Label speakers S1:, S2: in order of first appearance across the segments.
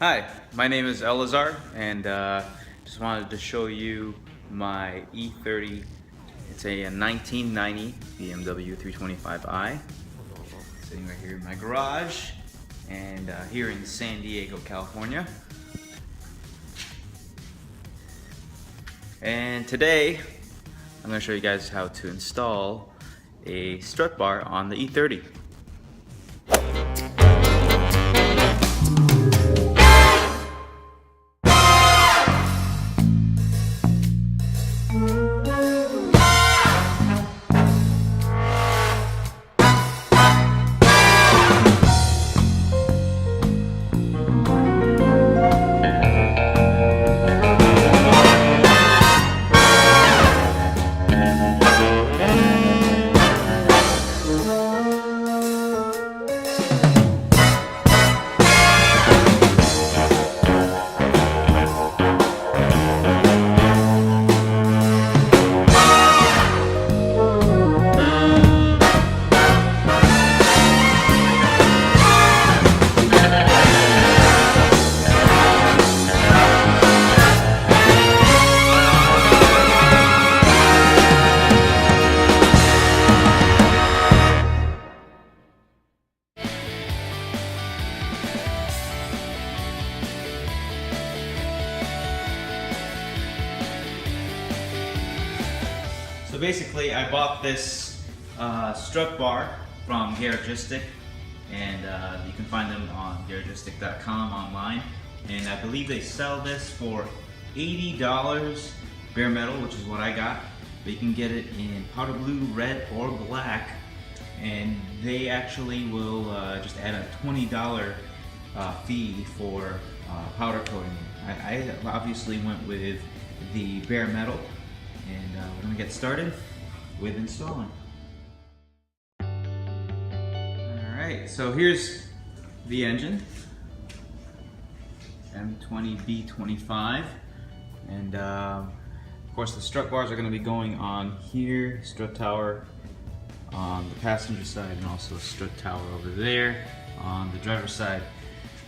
S1: Hi, my name is Elazar, and just wanted to show you my E30. It's a 1990 BMW 325i, sitting right here in my garage, and here in San Diego, California. And today, I'm going to show you guys how to install a strut bar on the E30. So basically, I bought this strut bar from Garagistic, and you can find them on garagistic.com online. And I believe they sell this for $80 bare metal, which is what I got. But you can get it in powder blue, red, or black. And they actually will just add a $20 fee for powder coating. I obviously went with the bare metal. And we're going to get started with installing. Alright, so here's the engine, M20B25, and of course the strut bars are going to be going on here, strut tower on the passenger side, and also a strut tower over there on the driver's side.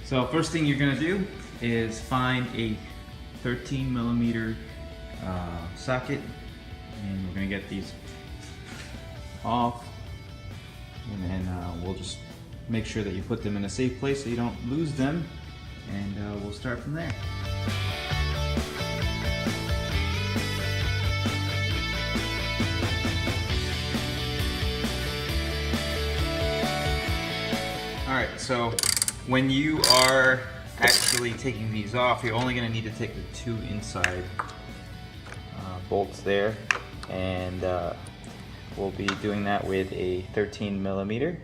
S1: So first thing you're going to do is find a 13mm socket, and we're going to get these off, and then we'll just make sure that you put them in a safe place so you don't lose them, and we'll start from there. Alright, so when you are actually taking these off, you're only going to need to take the two inside bolts there, and we'll be doing that with a 13mm.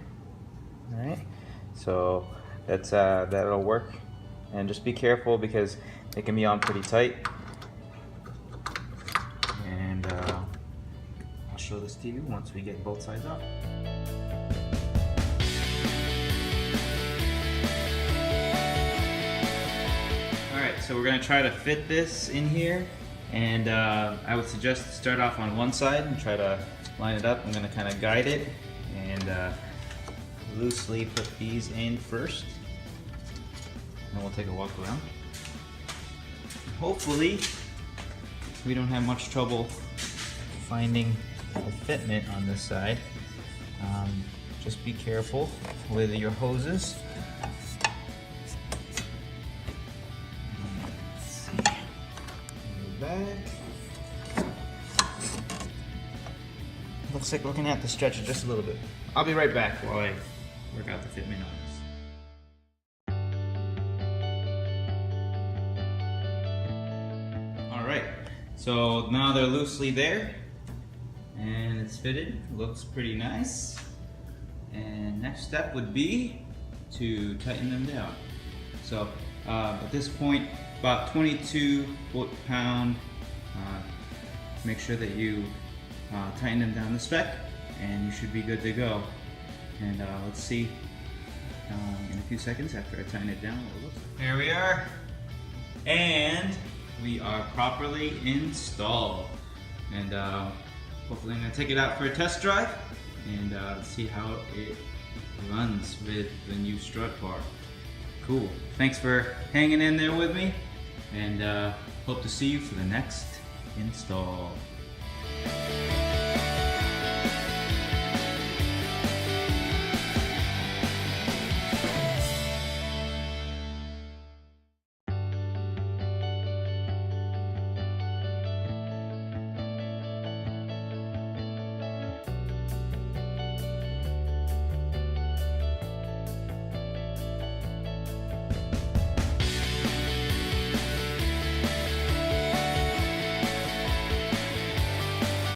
S1: All right, so that'll work, and just be careful because it can be on pretty tight. And I'll show this to you once we get both sides off. All right, so we're going to try to fit this in here. And I would suggest to start off on one side and try to line it up. I'm going to kind of guide it and loosely put these in first. And then we'll take a walk around. Hopefully we don't have much trouble finding the fitment on this side. Just be careful with your hoses. Back. Looks like we're gonna have to stretch it just a little bit. I'll be right back while I work out the fitment on this. Alright, so now they're loosely there and it's fitted. Looks pretty nice. And next step would be to tighten them down. So at this point, about 22 foot-pound. Make sure that you tighten them down the spec, and you should be good to go. And let's see in a few seconds after I tighten it down what it looks like. There we are, and we are properly installed. And hopefully I'm going to take it out for a test drive and see how it runs with the new strut bar. Cool. Thanks for hanging in there with me, and hope to see you for the next install.